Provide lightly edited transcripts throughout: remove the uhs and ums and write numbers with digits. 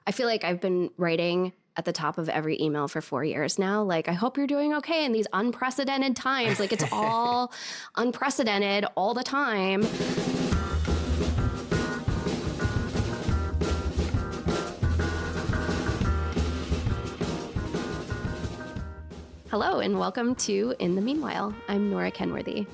I feel like I've been writing at the top of every email for 4 years now. Like, I hope you're doing okay in these unprecedented times. Like, it's all unprecedented all the time. Hello, and welcome to In the Meanwhile. I'm Nora Kenworthy.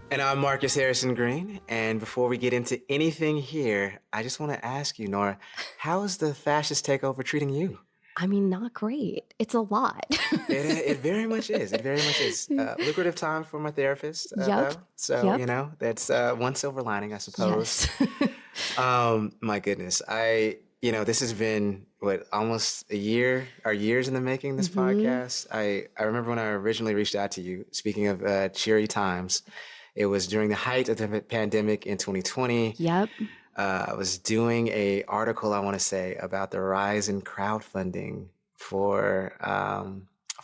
And I'm Marcus Harrison Green. And before we get into anything here, I just want to ask you, Nora, how is the fascist takeover treating you? I mean, not great. It's a lot. It very much is. It very much is. Lucrative time for my therapist, Yep. though. So, Yep. that's one silver lining, I suppose. Yes. My goodness. This has been, almost a year, or years in the making, this podcast. I remember when I originally reached out to you, speaking of cheery times, it was during the height of the pandemic in 2020. Yep. I was doing a article, I want to say, about the rise in crowdfunding for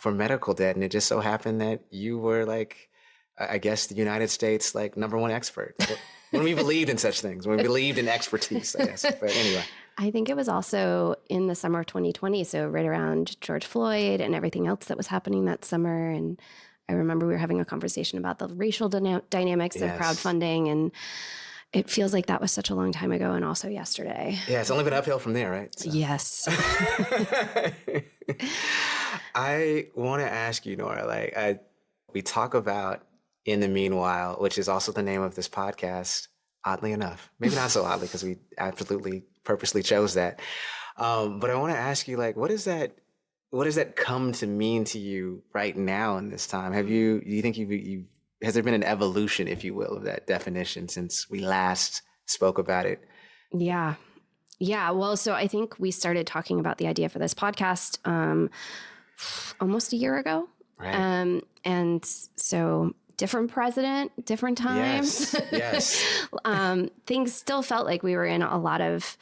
medical debt, and it just so happened that you were I guess the United States number one expert when we believed in such things, when we believed in expertise, I guess. But anyway, I think it was also in the summer of 2020, so right around George Floyd and everything else that was happening that summer. And I remember we were having a conversation about the racial dynamics of crowdfunding, and it feels like that was such a long time ago, and also yesterday. Yeah, it's only been uphill from there, right? So. Yes. I want to ask you, Nora, we talk about In the Meanwhile, which is also the name of this podcast, oddly enough. Maybe not so oddly, because we absolutely purposely chose that. But I want to ask you, what does that come to mean to you right now in this time? Do you think has there been an evolution, if you will, of that definition since we last spoke about it? Yeah. Yeah. Well, so I think we started talking about the idea for this podcast almost a year ago. Right. And so different president, different times. Yes. Things still felt like we were in a lot of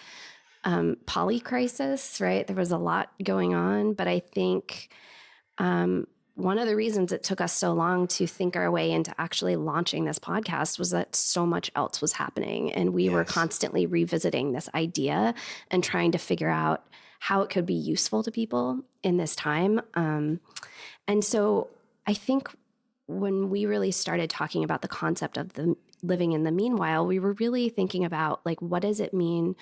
polycrisis, right? There was a lot going on, but I think one of the reasons it took us so long to think our way into actually launching this podcast was that so much else was happening, and we were constantly revisiting this idea and trying to figure out how it could be useful to people in this time. And so I think when we really started talking about the concept of the living in the meanwhile, we were really thinking about what does it mean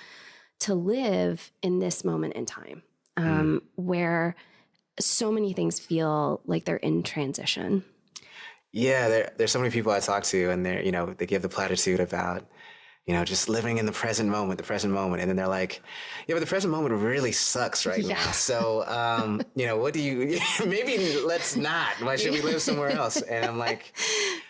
to live in this moment in time, where so many things feel like they're in transition. Yeah, there's so many people I talk to, and they give the platitude about, just living in the present moment. And then they're like, yeah, but the present moment really sucks right now. So, what do you, maybe let's not, why should we live somewhere else? And I'm like,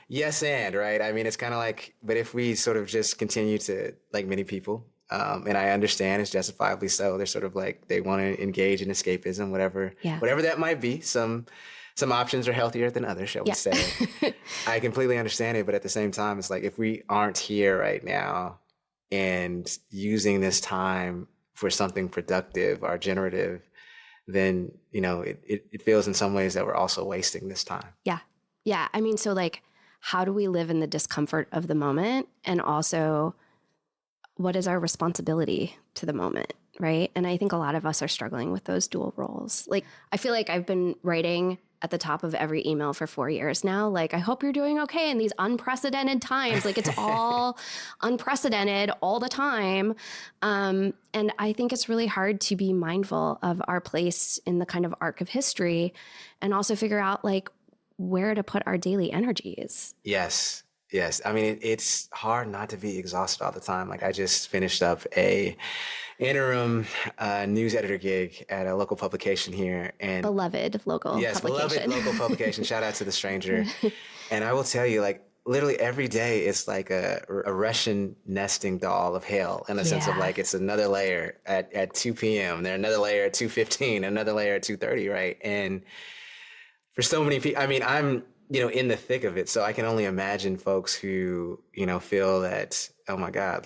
yes, and right. I mean, it's kind of but if we sort of just continue to, like many people, and I understand it's justifiably so, they're sort of they want to engage in escapism, whatever that might be. Some options are healthier than others, shall we say. I completely understand it, but at the same time, it's if we aren't here right now and using this time for something productive or generative, then, it feels in some ways that we're also wasting this time. Yeah. Yeah. I mean, so how do we live in the discomfort of the moment? And also, what is our responsibility to the moment, right? And I think a lot of us are struggling with those dual roles. I feel like I've been writing at the top of every email for 4 years now. I hope you're doing okay in these unprecedented times. It's all unprecedented all the time. And I think it's really hard to be mindful of our place in the kind of arc of history, and also figure out where to put our daily energies. Yes. I mean, it's hard not to be exhausted all the time. I just finished up a interim news editor gig at a local publication here, and beloved local publication. Shout out to the stranger. And I will tell you, literally every day it's a Russian nesting doll of hell, in a sense of it's another layer at 2 p.m. Then another layer at 2:15, another layer at 2:30, right? And for so many people, I mean, I'm in the thick of it. So I can only imagine folks who, feel that, oh my God,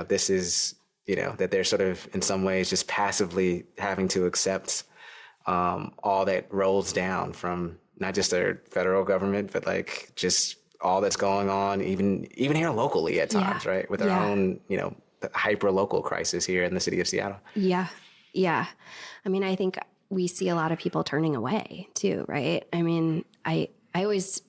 this is, that they're sort of in some ways just passively having to accept all that rolls down from not just their federal government, but just all that's going on, even here locally at times, right? With our own, hyper local crisis here in the city of Seattle. Yeah. Yeah. I mean, I think we see a lot of people turning away too, right? I mean, I always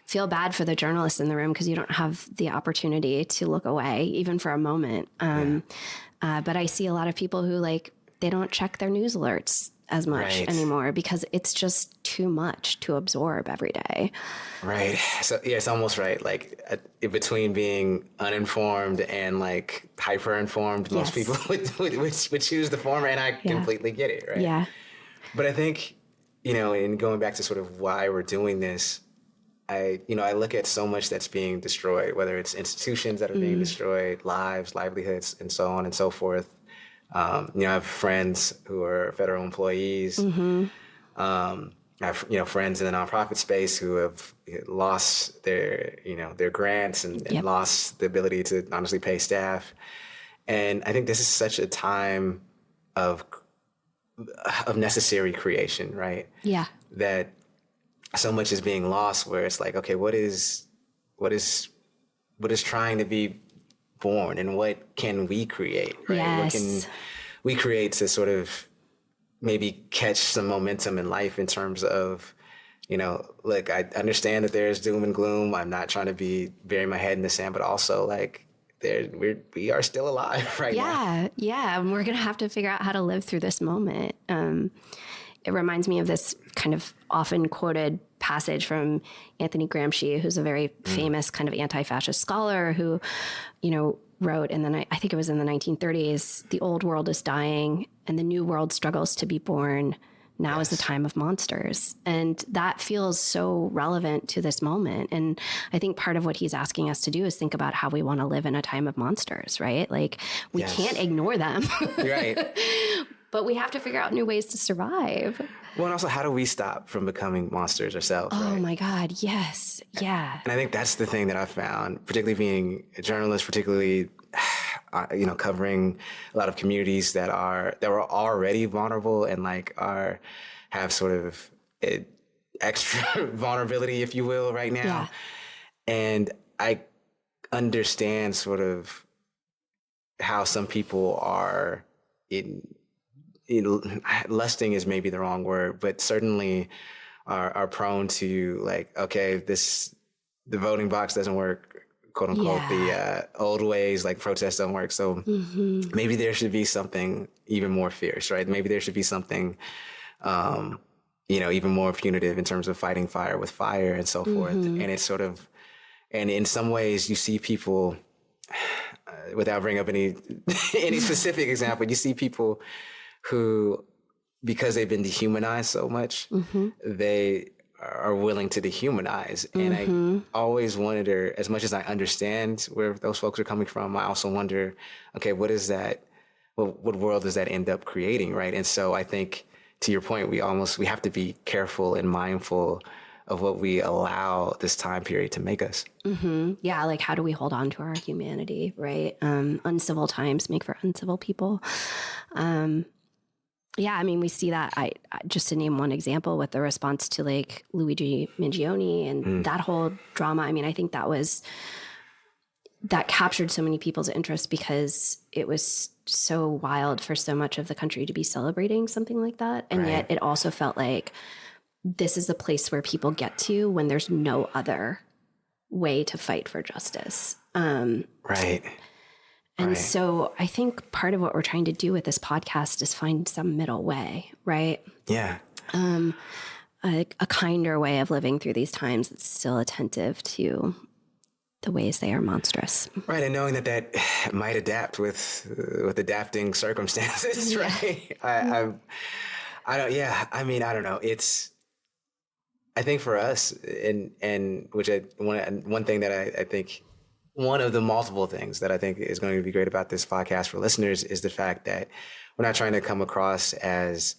feel bad for the journalists in the room because you don't have the opportunity to look away even for a moment. But I see a lot of people who they don't check their news alerts as much anymore because it's just too much to absorb every day. Right. So yeah, it's almost right. Like in between being uninformed and like hyper informed, most people would choose the former, and I completely get it. Right. Yeah. But I think, in going back to sort of why we're doing this, I look at so much that's being destroyed, whether it's institutions that are being destroyed, lives, livelihoods, and so on and so forth. I have friends who are federal employees. I have, friends in the nonprofit space who have lost their grants and lost the ability to honestly pay staff. And I think this is such a time of necessary creation, right? Yeah. That so much is being lost where it's like, okay, what is trying to be born and what can we create, right? Yes. What can we create to sort of maybe catch some momentum in life in terms of, look, I understand that there's doom and gloom. I'm not trying to bury my head in the sand, but also like we are still alive right now. Yeah. And we're going to have to figure out how to live through this moment. It reminds me of this kind of often quoted passage from Anthony Gramsci, who's a very famous kind of anti-fascist scholar who, wrote I think it was in the 1930s, the old world is dying and the new world struggles to be born. Now is the time of monsters. And that feels so relevant to this moment. And I think part of what he's asking us to do is think about how we want to live in a time of monsters, right? Like we can't ignore them. Right. But we have to figure out new ways to survive. Well, and also, how do we stop from becoming monsters ourselves? Oh, right? My God. Yes. Yeah. And I think that's the thing that I found, particularly being a journalist, particularly, covering a lot of communities that were already vulnerable and have sort of extra vulnerability, if you will, right now. Yeah. And I understand sort of how some people are lusting is maybe the wrong word, but certainly are prone to like, okay, the voting box doesn't work, quote unquote, the old ways, like protests don't work. So maybe there should be something even more fierce, right? Maybe there should be something, even more punitive in terms of fighting fire with fire and so forth. And it's sort of, and in some ways you see people, without bringing up any specific example, you see people who, because they've been dehumanized so much, they are willing to dehumanize. And I always wonder, as much as I understand where those folks are coming from, I also wonder, okay, what is that? What world does that end up creating, right? And so I think, to your point, we have to be careful and mindful of what we allow this time period to make us. Yeah, like how do we hold on to our humanity, right? Uncivil times make for uncivil people. Yeah, I mean, we see that. I just to name one example with the response to like Luigi Mangione and that whole drama. I mean, I think that captured so many people's interest because it was so wild for so much of the country to be celebrating something like that. And yet it also felt like this is a place where people get to when there's no other way to fight for justice. Right. And so I think part of what we're trying to do with this podcast is find some middle way, right? Yeah. A kinder way of living through these times that's still attentive to the ways they are monstrous. Right. And knowing that might adapt with adapting circumstances, right? I don't know. I think for us, and which one thing that I think, one of the multiple things that I think is going to be great about this podcast for listeners is the fact that we're not trying to come across as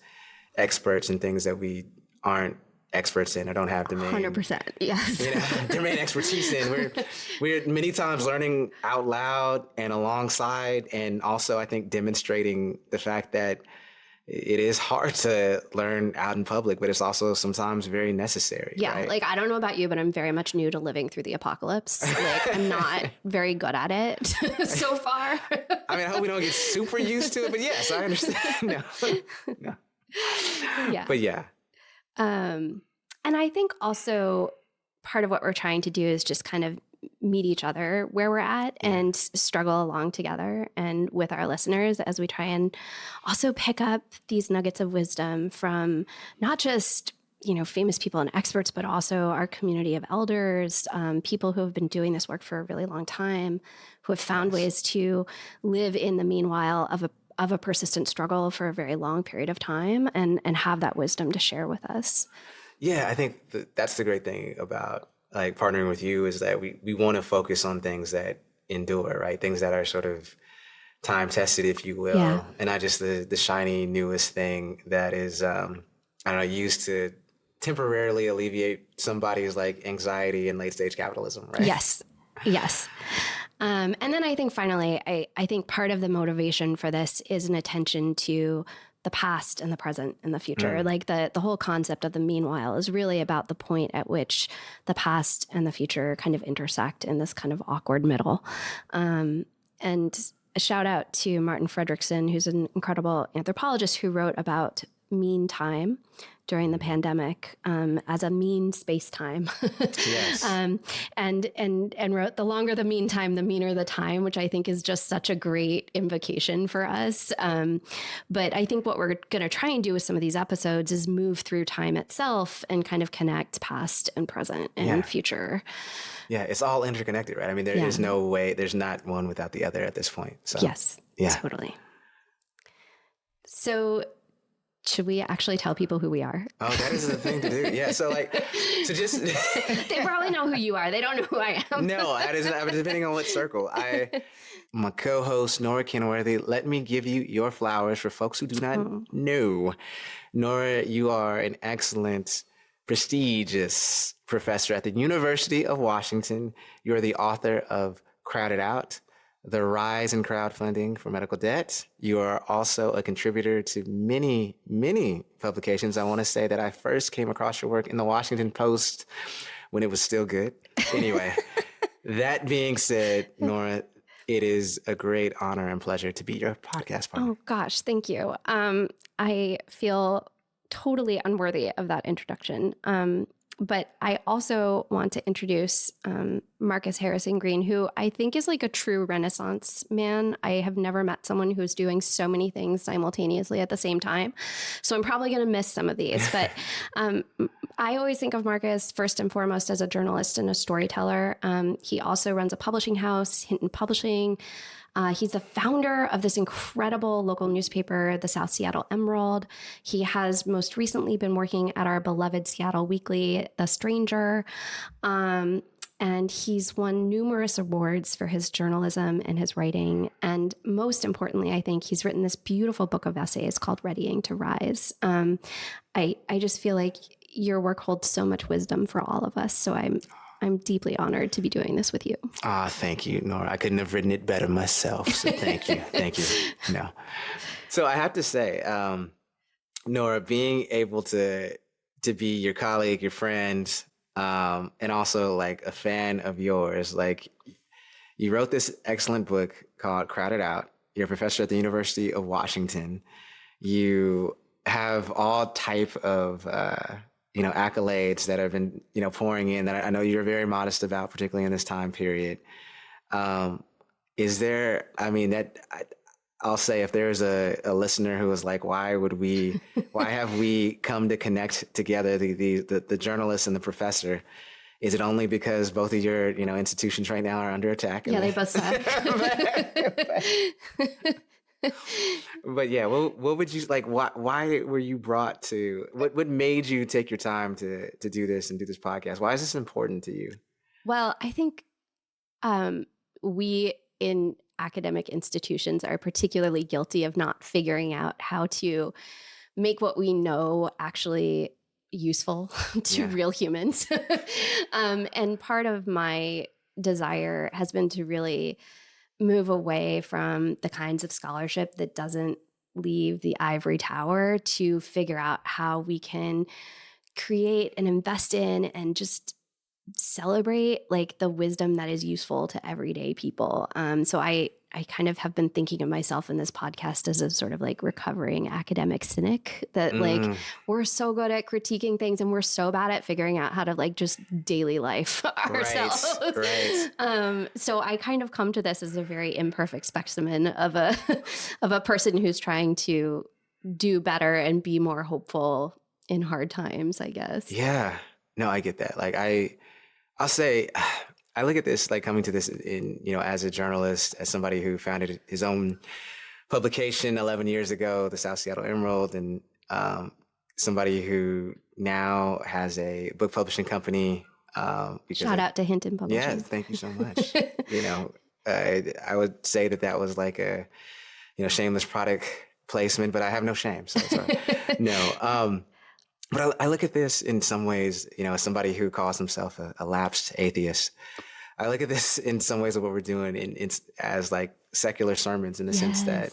experts in things that we aren't experts in or don't have domain. 100%. Yes. Domain expertise in. We're many times learning out loud and alongside, and also I think demonstrating the fact that it is hard to learn out in public, but it's also sometimes very necessary, Yeah, right? like I don't know about you, but I'm very much new to living through the apocalypse. Like I'm not very good at it so far. I mean, I hope we don't get super used to it, but yes, I understand. No, no. Yeah. But yeah. And I think also part of what we're trying to do is just kind of meet each other where we're at and struggle along together and with our listeners as we try and also pick up these nuggets of wisdom from not just famous people and experts, but also our community of elders, people who have been doing this work for a really long time, who have found ways to live in the meanwhile of a persistent struggle for a very long period of time and have that wisdom to share with us. Yeah, I think that's the great thing about like partnering with you is that we want to focus on things that endure, right? Things that are sort of time tested, if you will, and not just the shiny newest thing that is, I don't know, used to temporarily alleviate somebody's like anxiety in late stage capitalism, right? Yes. And then I think finally, I think part of the motivation for this is an attention to the past and the present and the future. Like the whole concept of the meanwhile is really about the point at which the past and the future kind of intersect in this kind of awkward middle. And a shout out to Martin Fredrickson, who's an incredible anthropologist who wrote about mean time during the pandemic as a mean space time. Yes. And wrote the longer the mean time, the meaner the time, which I think is just such a great invocation for us. But I think what we're going to try and do with some of these episodes is move through time itself and kind of connect past and present and future. Yeah, it's all interconnected, right? I mean, there is no way, there's not one without the other at this point. So yes, totally. So should we actually tell people who we are? Oh, that is the thing to do. Yeah. So just. They probably know who you are. They don't know who I am. No, that is depending on what circle. My co-host, Nora Kenworthy, let me give you your flowers for folks who do not know. Nora, you are an excellent, prestigious professor at the University of Washington. You're the author of Crowded Out, The Rise in Crowdfunding for Medical Debt. You are also a contributor to many, many publications. I want to say that I first came across your work in the Washington Post when it was still good. Anyway, that being said, Nora, it is a great honor and pleasure to be your podcast partner. Oh, gosh, thank you. I feel totally unworthy of that introduction. But I also want to introduce Marcus Harrison Green, who I think is like a true Renaissance man. I have never met someone who's doing so many things simultaneously at the same time. So I'm probably going to miss some of these. But I always think of Marcus first and foremost as a journalist and a storyteller. He also runs a publishing house, Hinton Publishing. He's the founder of this incredible local newspaper, the South Seattle Emerald. He has most recently been working at our beloved Seattle Weekly, The Stranger. And he's won numerous awards for his journalism and his writing. And most importantly, I think he's written this beautiful book of essays called Readying to Rise. I just feel like your work holds so much wisdom for all of us. So I'm deeply honored to be doing this with you. Thank you, Nora. I couldn't have written it better myself. So thank you. Thank you. No. So I have to say, Nora, being able to be your colleague, your friend, and also like a fan of yours, like you wrote this excellent book called Crowded Out. You're a professor at the University of Washington. You have all type of accolades that have been, pouring in that I know you're very modest about, particularly in this time period. Is there, I'll say if there's a listener who is like, why have we come to connect together, the journalist and the professor? Is it only because both of your, institutions right now are under attack? Yeah, they both suck. But yeah, what would you like? Why were you brought to? What made you take your time to do this and do this podcast? Why is this important to you? Well, I think we in academic institutions are particularly guilty of not figuring out how to make what we know actually useful to real humans. And part of my desire has been to really move away from the kinds of scholarship that doesn't leave the ivory tower to figure out how we can create and invest in and just celebrate like the wisdom that is useful to everyday people. So I kind of have been thinking of myself in this podcast as a sort of like recovering academic cynic, that like we're so good at critiquing things and we're so bad at figuring out how to like just daily life ourselves. Right. So I kind of come to this as a very imperfect specimen of a of a person who's trying to do better and be more hopeful in hard times, I guess. Yeah. No, I get that. Like I'll say I look at this like coming to this in, as a journalist, as somebody who founded his own publication 11 years ago, the South Seattle Emerald, and somebody who now has a book publishing company. Shout out to Hinton Publishing. Yeah, thank you so much. I would say that was like a, shameless product placement, but I have no shame. So it's all right. No. But I look at this in some ways, as somebody who calls himself a lapsed atheist. I look at this in some ways of what we're doing as like secular sermons, in the sense that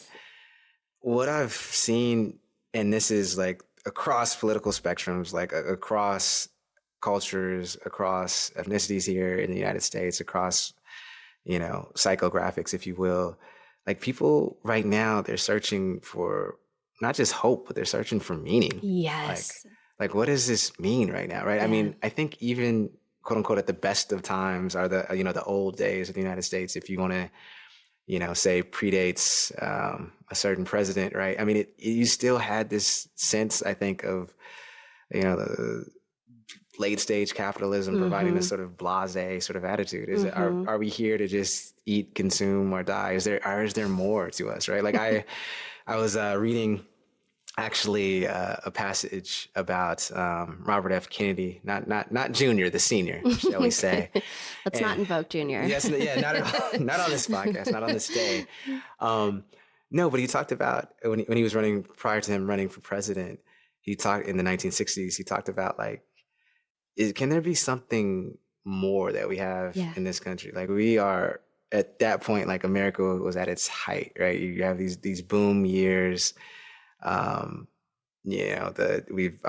what I've seen, and this is like across political spectrums, like across cultures, across ethnicities here in the United States, across, psychographics, if you will, like people right now, they're searching for not just hope, but they're searching for meaning. Yes. Like, what does this mean right now, right? Yeah. I mean, I think even, quote unquote, at the best of times are the old days of the United States, if you want to, say predates a certain president, right? I mean, you still had this sense, I think, of, the late stage capitalism providing this sort of blasé sort of attitude. Are we here to just eat, consume, or die? Is there more to us, right? Like I was reading actually a passage about Robert F. Kennedy, not Jr., the senior, shall we say? Let's not invoke Jr. Yes, yeah, not at all, not on this podcast, not on this day. No, but he talked about when he was running, prior to him running for president, he talked in the 1960s. He talked about like, can there be something more that we have in this country? Like we are at that point, like America was at its height, right? You have these boom years. We've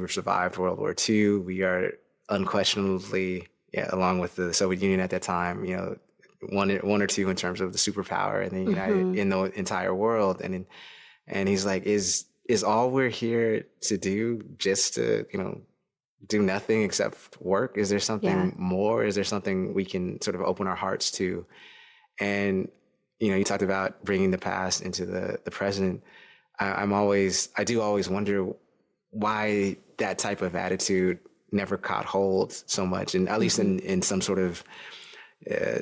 survived World War II. We are unquestionably, along with the Soviet Union at that time, one or two in terms of the superpower and the in the entire world. And he's like, is all we're here to do just to, do nothing except work? Is there something more? Is there something we can sort of open our hearts to? And, you talked about bringing the past into the present. I do always wonder why that type of attitude never caught hold so much, and at least in some sort of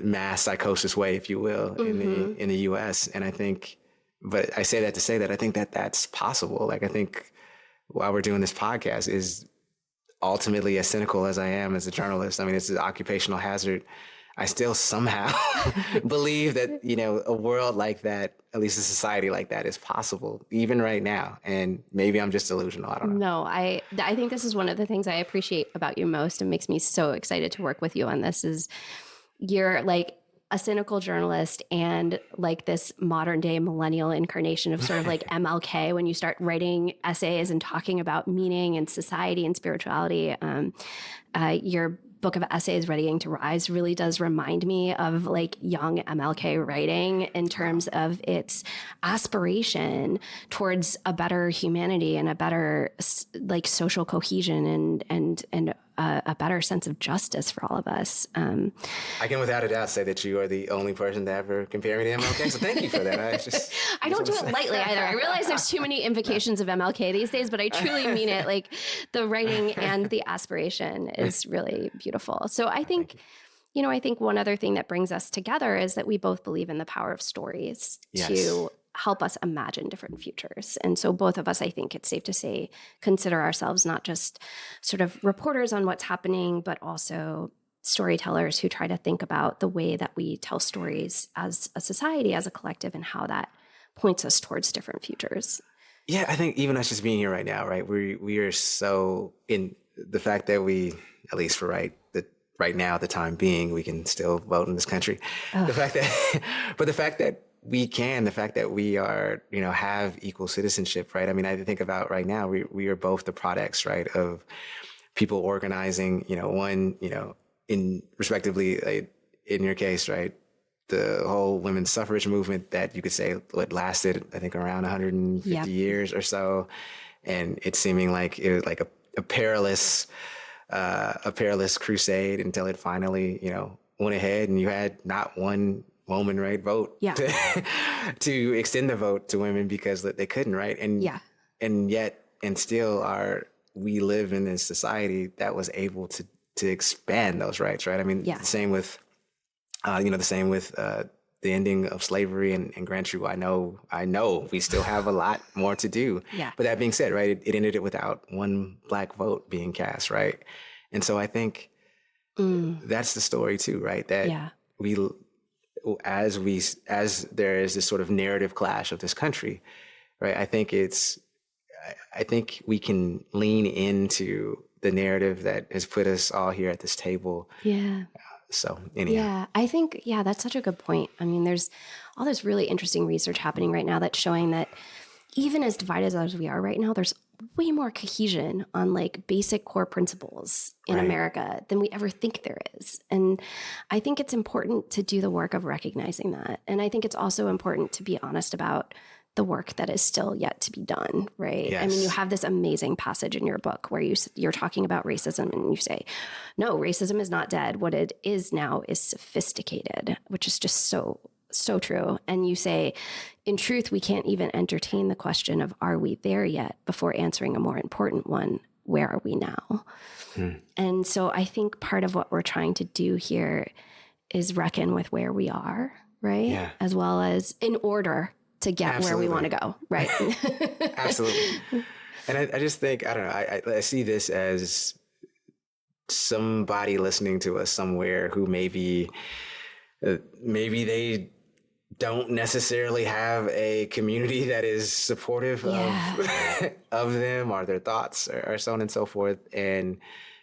mass psychosis way, if you will, in the U.S. And I think, but I say that to say that I think that that's possible. Like I think while we're doing this podcast is ultimately, as cynical as I am as a journalist, I mean, it's an occupational hazard. I still somehow believe that, a world like that, at least a society like that, is possible even right now. And maybe I'm just delusional. I don't know. No, I think this is one of the things I appreciate about you most and makes me so excited to work with you on this is you're like a cynical journalist and like this modern day millennial incarnation of sort of like MLK when you start writing essays and talking about meaning and society and spirituality. Your book of essays, Readying to Rise, really does remind me of like young MLK writing in terms of its aspiration towards a better humanity and a better like social cohesion and a better sense of justice for all of us. I can without a doubt say that you are the only person to ever compare me to MLK, so thank you for that. I don't do it lightly either. I realize there's too many invocations of MLK these days, but I truly mean it. Like the writing and the aspiration is really beautiful. So I think, I think one other thing that brings us together is that we both believe in the power of stories to help us imagine different futures. And so both of us, I think it's safe to say, consider ourselves not just sort of reporters on what's happening, but also storytellers who try to think about the way that we tell stories as a society, as a collective, and how that points us towards different futures. Yeah, I think even us just being here right now, right? We are so in the fact that we, at least for right now, the time being, we can still vote in this country. The fact that the fact that we are, have equal citizenship, right? I mean, I think about right now, we are both the products, right, of people organizing, one, in respectively, like, in your case, right, the whole women's suffrage movement that you could say what lasted, I think, around 150 Yep. years or so. And it seeming like it was like a perilous crusade until it finally, went ahead, and you had not one woman, right, vote Yeah. to extend the vote to women because they couldn't, right? Yeah. And yet, and still we live in this society that was able to expand those rights, right? I mean, Yeah. the same with, the ending of slavery and Grand True. I know we still have a lot more to do. Yeah. But that being said, right, it ended it without one black vote being cast, right? And so I think that's the story too, right? That Yeah. as there is this sort of narrative clash of this country, right? I think we can lean into the narrative that has put us all here at this table. Yeah. So anyhow. Yeah, I think, that's such a good point. I mean, there's all this really interesting research happening right now that's showing that even as divided as we are right now, there's way more cohesion on like basic core principles in Right. America than we ever think there is. And I think it's important to do the work of recognizing that. And I think it's also important to be honest about the work that is still yet to be done, right? Yes. I mean, you have this amazing passage in your book where you're talking about racism and you say, no, racism is not dead. What it is now is sophisticated, which is just so true. And you say, in truth, we can't even entertain the question of, are we there yet, before answering a more important one, where are we now? And so I think part of what we're trying to do here is reckon with where we are, right? Yeah. As well as in order to get where we want to go, right? Absolutely. And I just think, I don't know, I see this as somebody listening to us somewhere who maybe they don't necessarily have a community that is supportive of them or their thoughts or so on and so forth. And,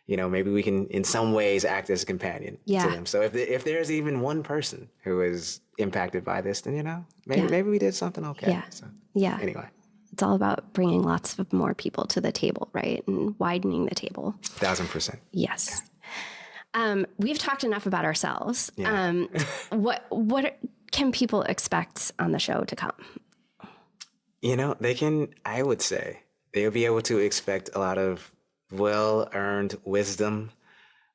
maybe we can in some ways act as a companion to them. So if there's even one person who is impacted by this, then, maybe we did something okay. Yeah. So, Yeah. Anyway. It's all about bringing lots of more people to the table, right? And widening the table. 1,000%. Yes. We've talked enough about ourselves. Yeah. What can people expect on the show to come? I would say they'll be able to expect a lot of well-earned wisdom,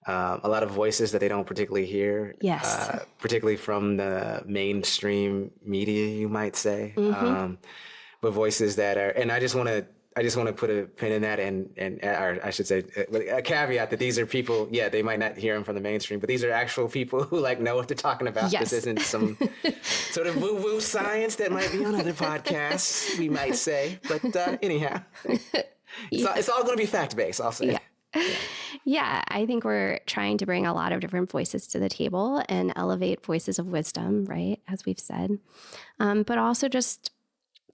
a lot of voices that they don't particularly hear, Yes. Particularly from the mainstream media, you might say, but voices that are, and I just want to put a pin in that, or I should say, a caveat that these are people. Yeah, they might not hear them from the mainstream, but these are actual people who know what they're talking about. Yes. This isn't some sort of woo-woo science that might be on other podcasts, we might say. But anyhow, it's all going to be fact-based, I'll say. Yeah. Yeah, I think we're trying to bring a lot of different voices to the table and elevate voices of wisdom, right? As we've said, but also just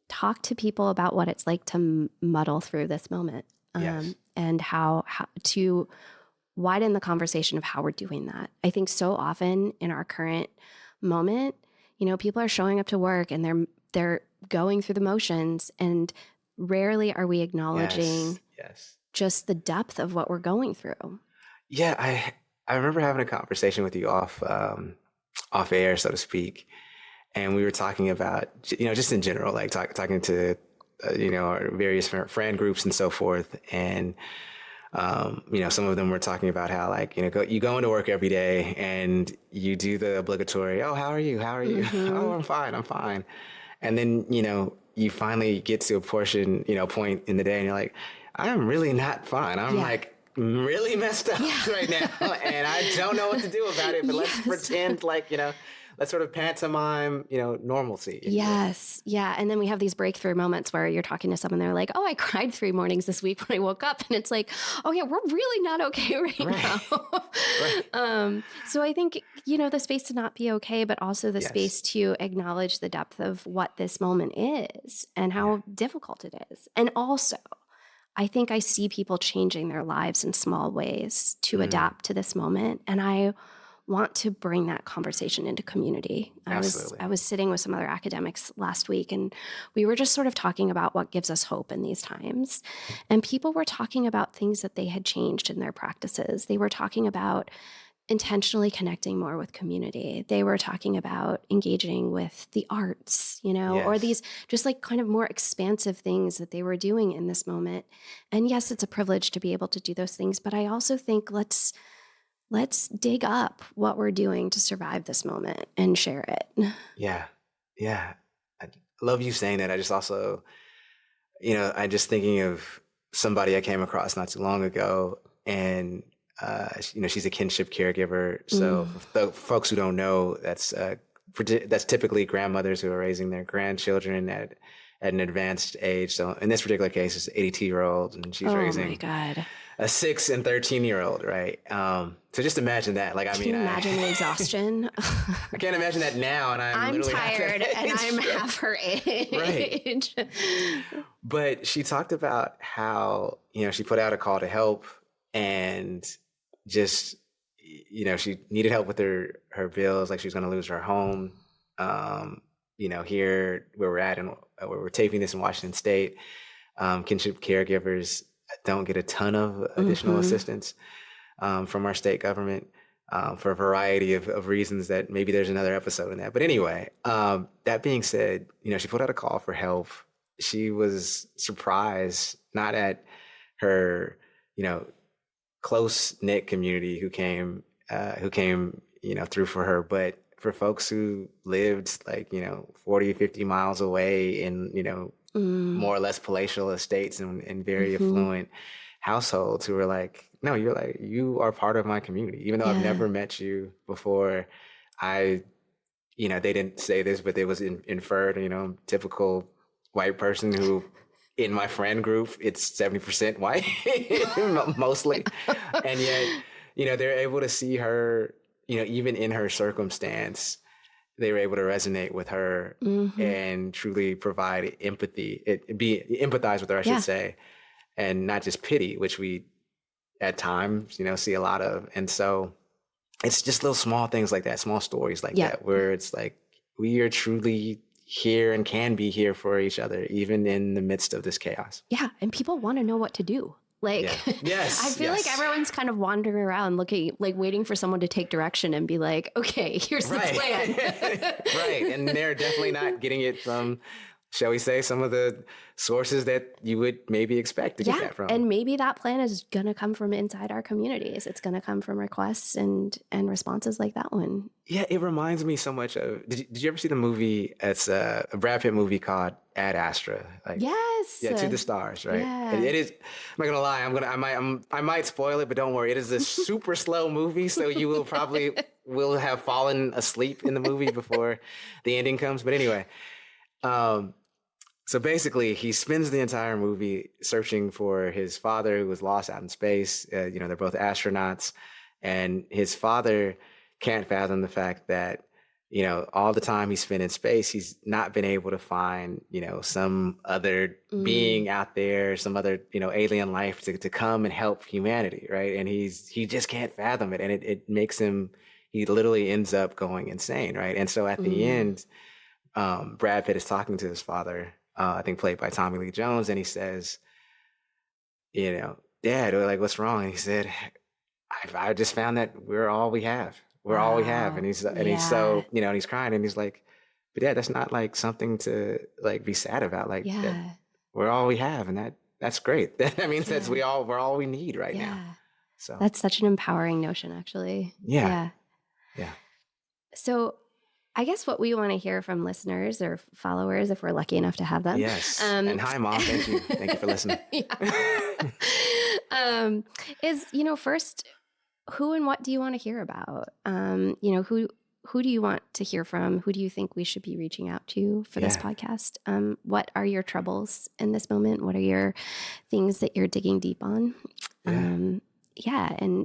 talk to people about what it's like to muddle through this moment, Yes. and how to widen the conversation of how we're doing that. I think so often in our current moment, people are showing up to work and they're going through the motions, and rarely are we acknowledging Yes. just the depth of what we're going through. Yeah, I remember having a conversation with you off air, so to speak, and we were talking about just in general, like talking to our various friend groups and so forth, and some of them were talking about how you go into work every day and you do the obligatory, oh, how are you? Oh, I'm fine. And then you finally get to a point in the day, and you're like, I'm really not fine. I'm really messed up right now, and I don't know what to do about it. But let's pretend let's sort of pantomime, normalcy. Yes. Yeah. And then we have these breakthrough moments where you're talking to someone, they're like, oh, I cried 3 mornings this week when I woke up. And it's like, oh yeah, we're really not okay right now. Right. So I think, the space to not be okay, but also the Yes. space to acknowledge the depth of what this moment is and how difficult it is. And also, I think I see people changing their lives in small ways to adapt to this moment. And I want to bring that conversation into community. Absolutely. I was sitting with some other academics last week, and we were just sort of talking about what gives us hope in these times. And people were talking about things that they had changed in their practices. They were talking about intentionally connecting more with community. They were talking about engaging with the arts, or these just like kind of more expansive things that they were doing in this moment. And yes, it's a privilege to be able to do those things, but I also think let's dig up what we're doing to survive this moment and share it. Yeah. Yeah. I love you saying that. I just also, I'm just thinking of somebody I came across not too long ago, and she's a kinship caregiver. So for the folks who don't know, that's typically grandmothers who are raising their grandchildren at an advanced age. So in this particular case, it's an 82-year-old, and she's raising my God. a 6 and 13-year-old, right? So just imagine that. Like, Can you imagine the exhaustion? I can't imagine that now, and I'm literally tired, and I'm half her age. Right. But she talked about how she put out a call to help, and just she needed help with her bills, like she was going to lose her home. Here where we're at, and where we're taping this in Washington State, kinship caregivers don't get a ton of additional assistance from our state government for a variety of reasons that maybe there's another episode in that. But anyway, that being said, she put out a call for help. She was surprised, not at her, close-knit community who came through for her, but for folks who lived 40, 50 miles away in, more or less palatial estates and very affluent households, who were like, no, you are part of my community. Even though I've never met you before, they didn't say this, but it was inferred, typical white person who, in my friend group, it's 70% white, mostly. And yet, they're able to see her, even in her circumstance, they were able to resonate with her and truly provide empathy, empathize with her, I should say, and not just pity, which we at times, see a lot of. And so it's just little small things like that, small stories like that, where it's like, we are truly here and can be here for each other, even in the midst of this chaos. Yeah. And people want to know what to do. Yes, I feel like everyone's kind of wandering around looking, waiting for someone to take direction and be like, okay, here's the plan. Right. And they're definitely not getting it from, shall we say, some of the sources that you would maybe expect to get that from. And maybe that plan is going to come from inside our communities. It's going to come from requests and responses like that one. Yeah, it reminds me so much of, did you ever see the movie? It's a Brad Pitt movie called Ad Astra. Yes. Yeah, To the Stars, right? Yeah. It is, I'm not gonna lie, I might spoil it, but don't worry. It is a super slow movie, so you will probably will have fallen asleep in the movie before the ending comes. But anyway, so basically, he spends the entire movie searching for his father, who was lost out in space. They're both astronauts, and his father can't fathom the fact that, all the time he spent in space, he's not been able to find, some other being out there, some other, alien life to come and help humanity, right? And he just can't fathom it, and it makes him, he literally ends up going insane, right? And so at the end, Brad Pitt is talking to his father, I think played by Tommy Lee Jones, and he says, Dad, what's wrong? And he said, I just found that we're all we have. We're all we have. And he's so, and he's crying, and he's like, but Dad, that's not something to be sad about. That we're all we have. And that's great. That means that's we're all we need right now. So that's such an empowering notion, actually. Yeah. So I guess what we want to hear from listeners or followers, if we're lucky enough to have them. Yes. And hi, Mom. Thank you. Thank you for listening. Is, first, who and what do you want to hear about? Who do you want to hear from? Who do you think we should be reaching out to for this podcast? What are your troubles in this moment? What are your things that you're digging deep on? And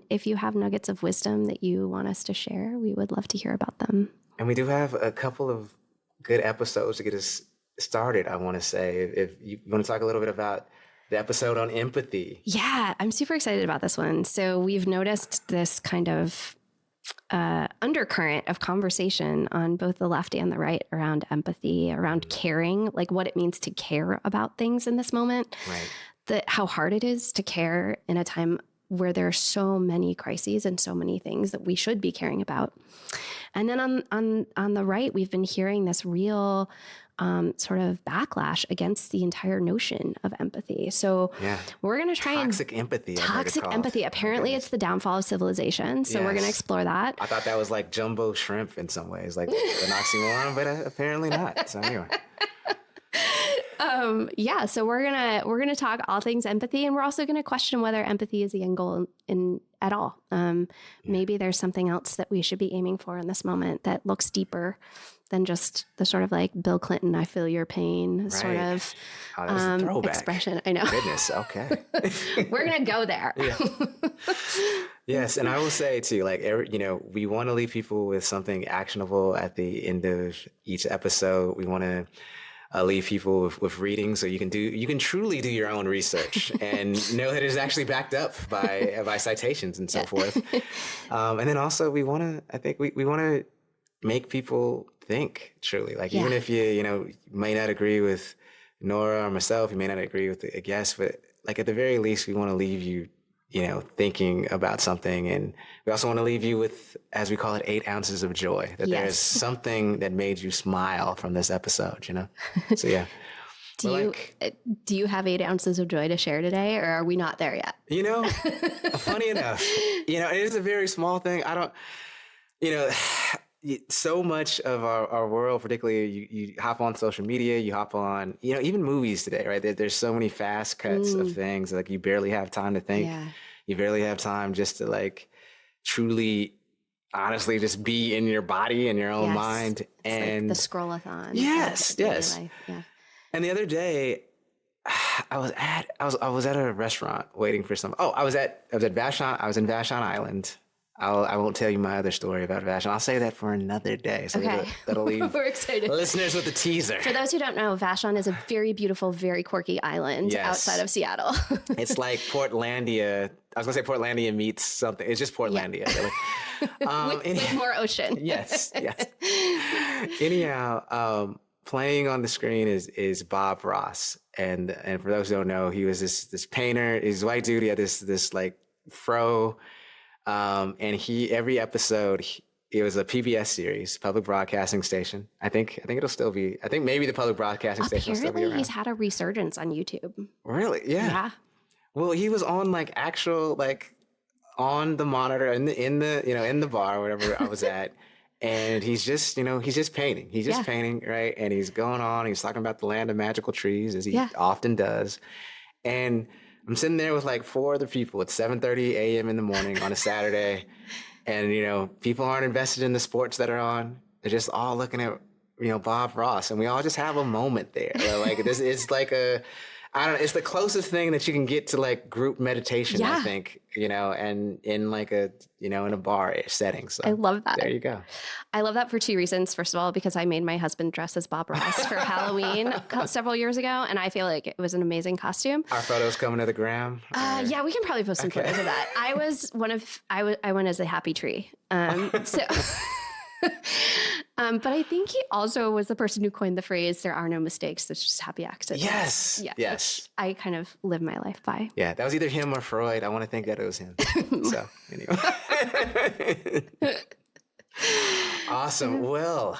if you have nuggets of wisdom that you want us to share, we would love to hear about them. And we do have a couple of good episodes to get us started, I want to say. If you want to talk a little bit about the episode on empathy. Yeah, I'm super excited about this one. So we've noticed this kind of undercurrent of conversation on both the left and the right around empathy, around caring, like what it means to care about things in this moment, Right. how hard it is to care in a time where there are so many crises and so many things that we should be caring about. And then on the right, we've been hearing this real sort of backlash against the entire notion of empathy. So we're going to try toxic empathy. Toxic empathy. Apparently, it's the downfall of civilization. So we're going to explore that. I thought that was like jumbo shrimp in some ways, like an oxymoron, but apparently not. So anyway. So we're gonna talk all things empathy, and we're also gonna question whether empathy is the end goal at all. Maybe there's something else that we should be aiming for in this moment that looks deeper than just the sort of like Bill Clinton, I feel your pain sort of expression. I know. Goodness. Okay. We're gonna go there. Yes, and I will say too, like we want to leave people with something actionable at the end of each episode. We want to leave people with reading, so you can truly do your own research and know that it's actually backed up by citations and so forth. And then also we want to make people think truly, like even if you may not agree with Nora or myself, you may not agree with a guest, but like at the very least we want to leave you thinking about something. And we also want to leave you with, as we call it, 8 ounces of joy, that there is something that made you smile from this episode, So yeah. Do you have 8 ounces of joy to share today, or are we not there yet? Funny enough, it is a very small thing. I don't, so much of our world, particularly you hop on social media, you hop on, even movies today, right? There's so many fast cuts of things, like you barely have time to think. Yeah. You barely have time just to like truly, honestly, just be in your body and your own mind. It's and like the scrollathon. Yes. Yeah. And the other day, I was at a restaurant waiting for some. I was in Vashon Island. I won't tell you my other story about Vashon. I'll say that for another day. So that'll leave We're excited. Listeners with a teaser. For those who don't know, Vashon is a very beautiful, very quirky island outside of Seattle. It's like Portlandia. I was going to say Portlandia meets something. It's just Portlandia. Yeah. Really. With more ocean. Yes. Anyhow, playing on the screen is Bob Ross. And for those who don't know, he was this painter. He's a white dude. He had this like fro. And every episode, it was a PBS series, public broadcasting station. I think it'll still be. I think maybe the public broadcasting station will still be around. He's had a resurgence on YouTube. Really? Yeah. Well, he was on like actual like on the monitor in the bar, whatever I was at, and he's just painting. He's just painting, right? And he's going on. He's talking about the land of magical trees, as he often does, and I'm sitting there with like 4 other people at 7:30 a.m. in the morning on a Saturday. And, people aren't invested in the sports that are on. They're just all looking at, Bob Ross. And we all just have a moment there. Like this is like it's the closest thing that you can get to like group meditation, I think, and in like in a bar setting. So I love that. There you go. I love that for 2 reasons. First of all, because I made my husband dress as Bob Ross for Halloween several years ago. And I feel like it was an amazing costume. Our photos coming to the gram? Yeah, we can probably post some photos of that. I went as a happy tree. But I think he also was the person who coined the phrase, "There are no mistakes, there's just happy accidents." Yes. I kind of live my life by. Yeah, that was either him or Freud. I want to think that it was him. So, anyway. Awesome. Well,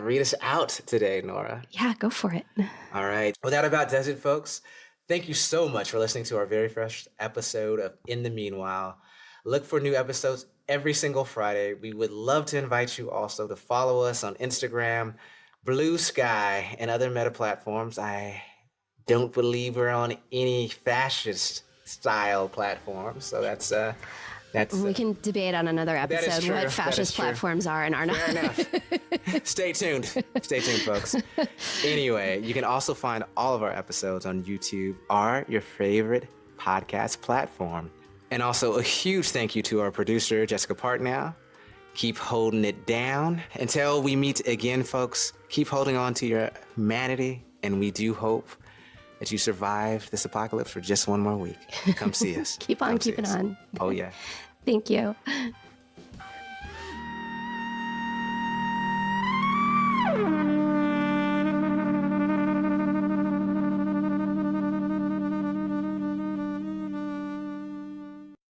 read us out today, Nora. Yeah, go for it. All right. Well, that about does it, folks. Thank you so much for listening to our very first episode of In the Meanwhile. Look for new episodes every single Friday. We would love to invite you also to follow us on Instagram, Blue Sky, and other meta platforms. I don't believe we're on any fascist style platforms. So that's we can debate on another episode what fascist platforms are and are not. Fair enough. Stay tuned, folks. Anyway, you can also find all of our episodes on YouTube or your favorite podcast platform. And also a huge thank you to our producer, Jessica Partnow. Keep holding it down. Until we meet again, folks, keep holding on to your humanity. And we do hope that you survive this apocalypse for just one more week. Come see us. Keep on keeping on. Oh, yeah. Thank you.